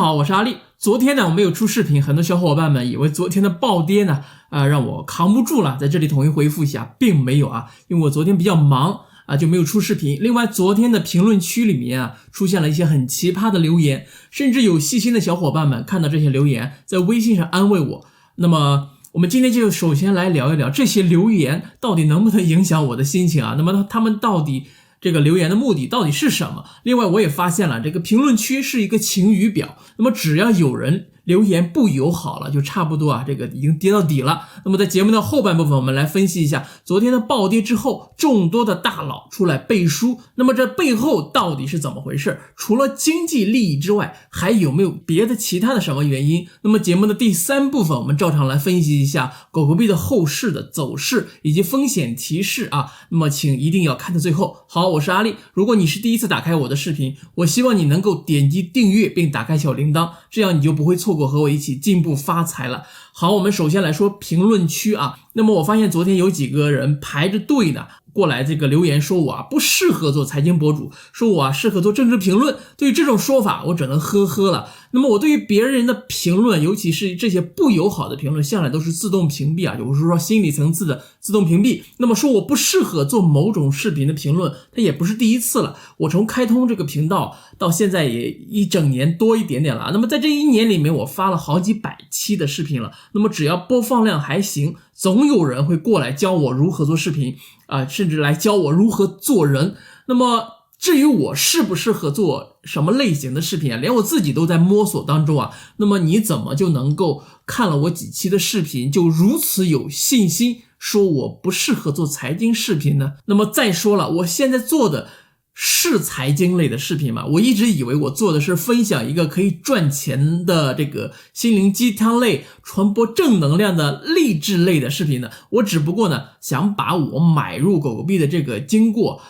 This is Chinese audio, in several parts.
好，我是阿力。昨天呢，我没有出视频，很多小伙伴们以为昨天的暴跌呢，让我扛不住了，在这里统一回复一下，并没有啊，因为我昨天比较忙就没有出视频。另外，昨天的评论区里面出现了一些很奇葩的留言，甚至有细心的小伙伴们看到这些留言，在微信上安慰我。那么，我们今天就首先来聊一聊这些留言到底能不能影响我的心情啊？那么他们到底这个留言的目的到底是什么？另外我也发现了，这个评论区是一个晴雨表，那么只要有人留言不友好了，就差不多这个已经跌到底了。那么在节目的后半部分，我们来分析一下昨天的暴跌之后，众多的大佬出来背书，那么这背后到底是怎么回事？除了经济利益之外，还有没有别的其他的什么原因？那么节目的第三部分，我们照常来分析一下狗狗币的后市的走势以及风险提示啊。那么请一定要看到最后。好，我是阿力。如果你是第一次打开我的视频，我希望你能够点击订阅并打开小铃铛，这样你就不会错过和我一起进步发财了。好，我们首先来说评论区啊。那么我发现昨天有几个人排着队呢，过来这个留言说我不适合做财经博主，说我适合做政治评论。对于这种说法，我只能呵呵了。那么我对于别人的评论，尤其是这些不友好的评论，向来都是自动屏蔽有时候说心理层次的自动屏蔽。那么说我不适合做某种视频的评论，它也不是第一次了。我从开通这个频道到现在也一整年多一点点了。那么在这一年里面，我发了好几百期的视频了。那么只要播放量还行，总有人会过来教我如何做视频甚至来教我如何做人。那么至于我适不适合做什么类型的视频连我自己都在摸索当中那么你怎么就能够看了我几期的视频就如此有信心说我不适合做财经视频呢？那么再说了，我现在做的是财经类的视频吗？我一直以为我做的是分享一个可以赚钱的这个心灵鸡汤类、传播正能量的励志类的视频呢。我只不过呢，想把我买入狗狗币的这个经过，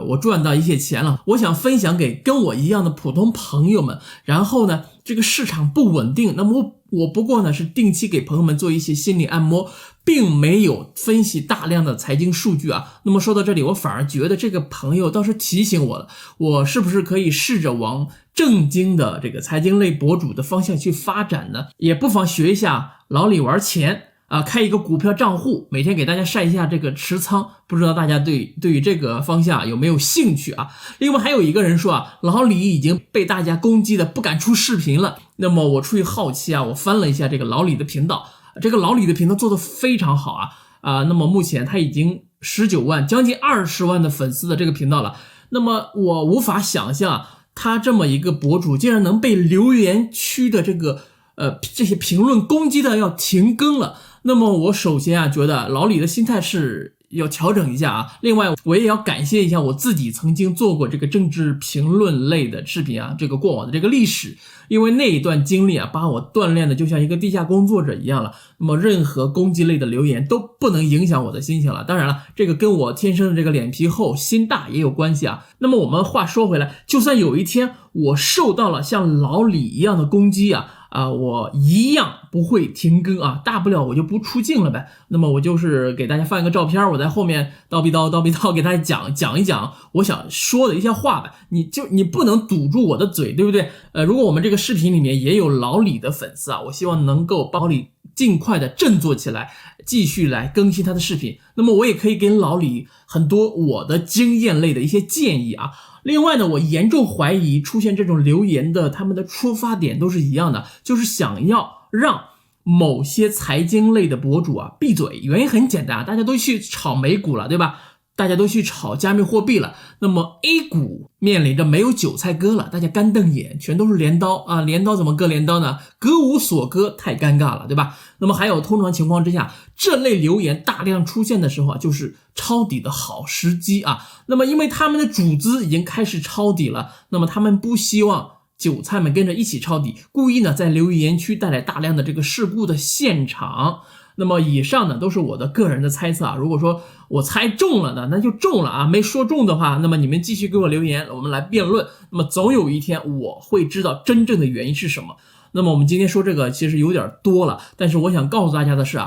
我赚到一些钱了，我想分享给跟我一样的普通朋友们。然后呢，这个市场不稳定，那么我不过呢是定期给朋友们做一些心理按摩，并没有分析大量的财经数据那么说到这里，我反而觉得这个朋友倒是提醒我了，我是不是可以试着往正经的这个财经类博主的方向去发展呢？也不妨学一下老李玩钱开一个股票账户，每天给大家晒一下这个持仓，不知道大家对于这个方向有没有兴趣另外还有一个人说老李已经被大家攻击的不敢出视频了。那么我出于好奇我翻了一下这个老李的频道，这个老李的频道做得非常好那么目前他已经19万将近20万的粉丝的这个频道了。那么我无法想象他这么一个博主竟然能被留言区的这些评论攻击的要停更了。那么我首先觉得老李的心态是要调整一下另外我也要感谢一下我自己曾经做过这个政治评论类的视频这个过往的这个历史，因为那一段经历把我锻炼的就像一个地下工作者一样了。那么任何攻击类的留言都不能影响我的心情了。当然了，这个跟我天生的这个脸皮厚心大也有关系那么我们话说回来，就算有一天我受到了像老李一样的攻击我一样不会停更大不了我就不出镜了呗。那么我就是给大家放一个照片，我在后面叨逼叨给大家讲一讲我想说的一些话呗。你不能堵住我的嘴，对不对？如果我们这个视频里面也有老李的粉丝我希望能够帮老李尽快的振作起来，继续来更新他的视频。那么我也可以给老李很多我的经验类的一些建议另外呢，我严重怀疑出现这种留言的他们的出发点都是一样的，就是想要让某些财经类的博主闭嘴。原因很简单大家都去炒美股了，对吧？大家都去炒加密货币了，那么 A 股面临着没有韭菜割了，大家干瞪眼，全都是镰刀镰刀怎么割镰刀呢？割无所割，太尴尬了，对吧？那么还有通常情况之下，这类留言大量出现的时候就是抄底的好时机那么因为他们的主资已经开始抄底了，那么他们不希望韭菜们跟着一起抄底，故意呢在留言区带来大量的这个事故的现场。那么以上呢都是我的个人的猜测如果说我猜中了的那就中了没说中的话，那么你们继续给我留言，我们来辩论。那么总有一天我会知道真正的原因是什么。那么我们今天说这个其实有点多了，但是我想告诉大家的是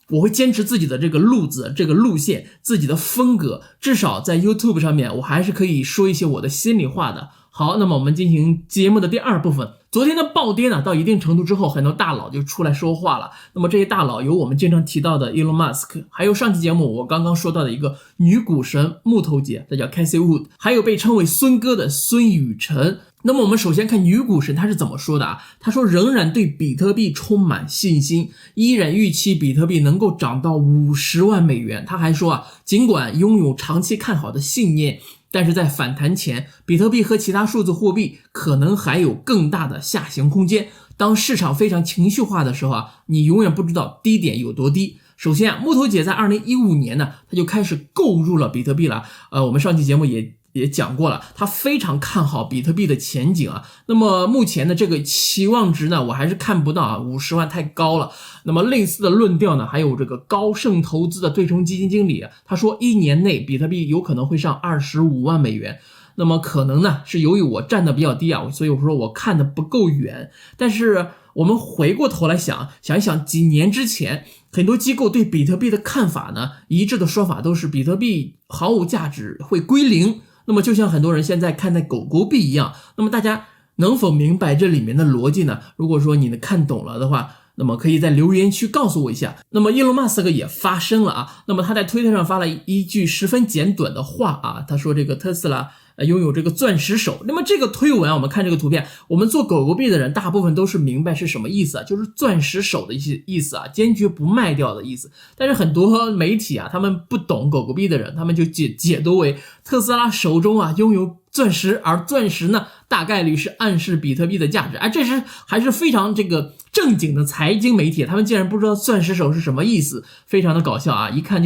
我会坚持自己的这个路子、这个路线、自己的风格，至少在 YouTube 上面我还是可以说一些我的心里话的。好，那么我们进行节目的第二部分。昨天的暴跌呢，到一定程度之后，很多大佬就出来说话了。那么这些大佬有我们经常提到的 Elon Musk， 还有上期节目我刚刚说到的一个女股神木头姐，她叫 Cassie Wood， 还有被称为孙哥的孙宇晨。那么我们首先看女股神她是怎么说的啊？她说仍然对比特币充满信心，依然预期比特币能够涨到50万美元。她还说啊，尽管拥有长期看好的信念，但是在反弹前，比特币和其他数字货币可能还有更大的下行空间。当市场非常情绪化的时候啊，你永远不知道低点有多低。首先啊，木头姐在2015年呢，她就开始购入了比特币了。我们上期节目也讲过了，他非常看好比特币的前景啊。那么目前的这个期望值呢，我还是看不到啊，50万太高了。那么类似的论调呢，还有这个高盛投资的对冲基金经理，他说1年内比特币有可能会上25万美元。那么可能呢是由于我站得比较低啊，所以我说我看得不够远。但是我们回过头来想一想，几年之前很多机构对比特币的看法呢，一致的说法都是比特币毫无价值，会归零。那么就像很多人现在看待狗狗币一样，那么大家能否明白这里面的逻辑呢？如果说你能看懂了的话，那么可以在留言区告诉我一下。那么伊隆马斯克也发声了啊，那么他在推特上发了一句十分简短的话啊，他说这个特斯拉拥有这个钻石手。那么这个推文啊，我们看这个图片，我们做狗狗币的人大部分都是明白是什么意思啊，就是钻石手的一些意思啊，坚决不卖掉的意思。但是很多媒体啊，他们不懂狗狗币的人，他们就解读为特斯拉手中啊拥有钻石，而钻石呢大概率是暗示比特币的价值。这是还是非常这个正经的财经媒体，他们竟然不知道钻石手是什么意思，非常的搞笑啊！一看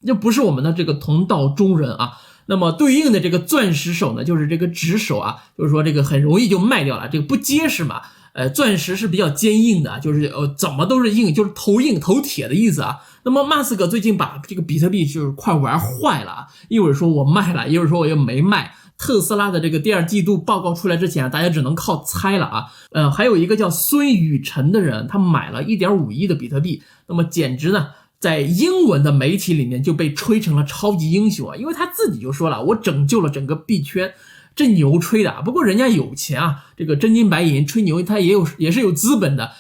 就不是我们的这个同道中人啊。那么对应的这个钻石手呢，就是这个指手啊，就是说这个很容易就卖掉了，这个不结实嘛。钻石是比较坚硬的，就是怎么都是硬，就是头硬头铁的意思啊。那么马斯克最近把这个比特币就是快玩坏了啊，一会儿说我卖了，一会儿说我又没卖。特斯拉的这个第二季度报告出来之前啊，大家只能靠猜了啊。还有一个叫孙宇晨的人，他买了 1.5 亿的比特币，那么简直呢在英文的媒体里面就被吹成了超级英雄啊，因为他自己就说了，我拯救了整个币圈，这牛吹的啊。不过人家有钱啊，这个真金白银吹牛，他也是有资本的。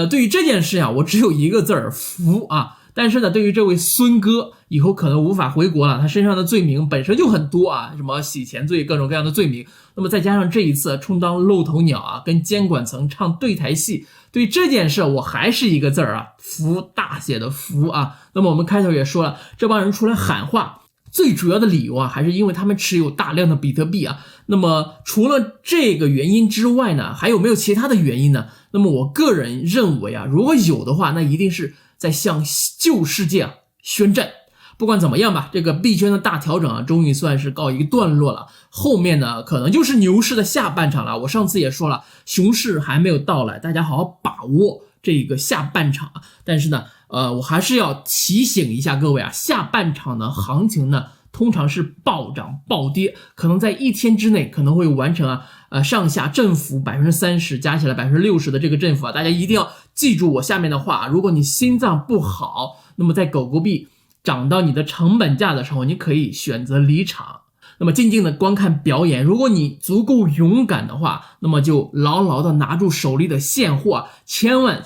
对于这件事啊，我只有一个字儿，服啊。但是呢，对于这位孙哥，以后可能无法回国了，他身上的罪名本身就很多啊，什么洗钱罪，各种各样的罪名。那么再加上这一次充当露头鸟啊，跟监管层唱对台戏，对这件事我还是一个字儿啊，服，大写的服啊。那么我们开头也说了，这帮人出来喊话，最主要的理由啊，还是因为他们持有大量的比特币啊。那么除了这个原因之外呢，还有没有其他的原因呢？那么我个人认为啊，如果有的话，那一定是在向旧世界啊宣战。不管怎么样吧，这个币圈的大调整啊，终于算是告一个段落了。后面呢，可能就是牛市的下半场了。我上次也说了，熊市还没有到来，大家好好把握这个下半场。但是呢，我还是要提醒一下各位啊，下半场的行情呢，通常是暴涨暴跌，可能在一天之内可能会完成上下振幅 30% 加起来 60% 的这个振幅啊。大家一定要记住我下面的话，如果你心脏不好，那么在狗狗币涨到你的成本价的时候，你可以选择离场，那么静静的观看表演。如果你足够勇敢的话，那么就牢牢的拿住手里的现货，千万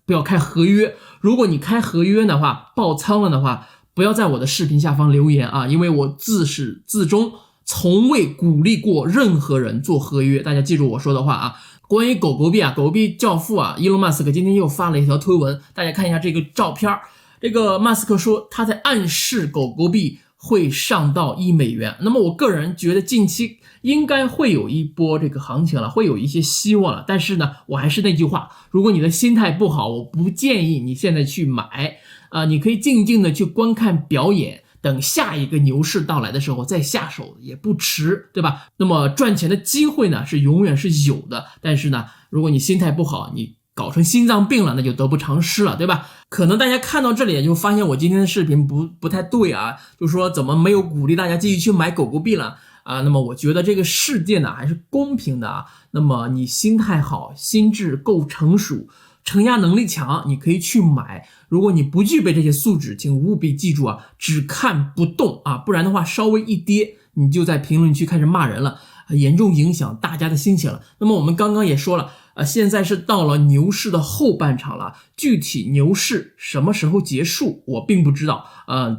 不要开合约。如果你开合约的话，爆仓了的话，不要在我的视频下方留言啊，因为我自始至终从未鼓励过任何人做合约。大家记住我说的话啊。关于狗狗币啊，狗狗币教父啊，伊隆马斯克今天又发了一条推文，大家看一下这个照片。这个马斯克说他在暗示狗狗币会上到1美元。那么我个人觉得近期应该会有一波这个行情了，会有一些希望了。但是呢，我还是那句话，如果你的心态不好，我不建议你现在去买你可以静静的去观看表演，等下一个牛市到来的时候再下手也不迟，对吧？那么赚钱的机会呢是永远是有的，但是呢，如果你心态不好，你搞成心脏病了，那就得不偿失了，对吧？可能大家看到这里也就发现我今天的视频不太对啊，就说怎么没有鼓励大家继续去买狗狗币了啊？那么我觉得这个世界呢还是公平的啊。那么你心态好，心智够成熟承压能力强，你可以去买。如果你不具备这些素质，请务必记住啊，只看不动啊，不然的话稍微一跌，你就在评论区开始骂人了，严重影响大家的心情了。那么我们刚刚也说了，现在是到了牛市的后半场了，具体牛市什么时候结束，我并不知道，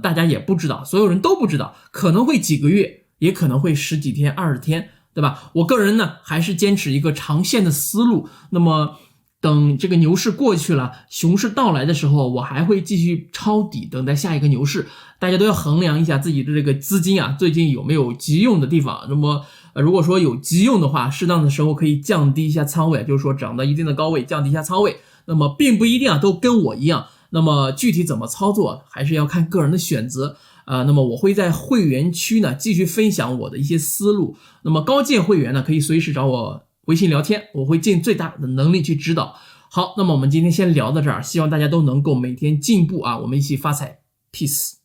大家也不知道，所有人都不知道，可能会几个月，也可能会10几天、20天，对吧？我个人呢，还是坚持一个长线的思路。那么等这个牛市过去了，熊市到来的时候，我还会继续抄底，等待下一个牛市。大家都要衡量一下自己的这个资金啊，最近有没有急用的地方。那么如果说有急用的话，适当的时候可以降低一下仓位，就是说涨到一定的高位，降低一下仓位。那么并不一定啊，都跟我一样。那么具体怎么操作，还是要看个人的选择。那么我会在会员区呢继续分享我的一些思路。那么高阶会员呢，可以随时找我微信聊天，我会尽最大的能力去指导。好，那么我们今天先聊到这儿，希望大家都能够每天进步啊，我们一起发财 ，peace。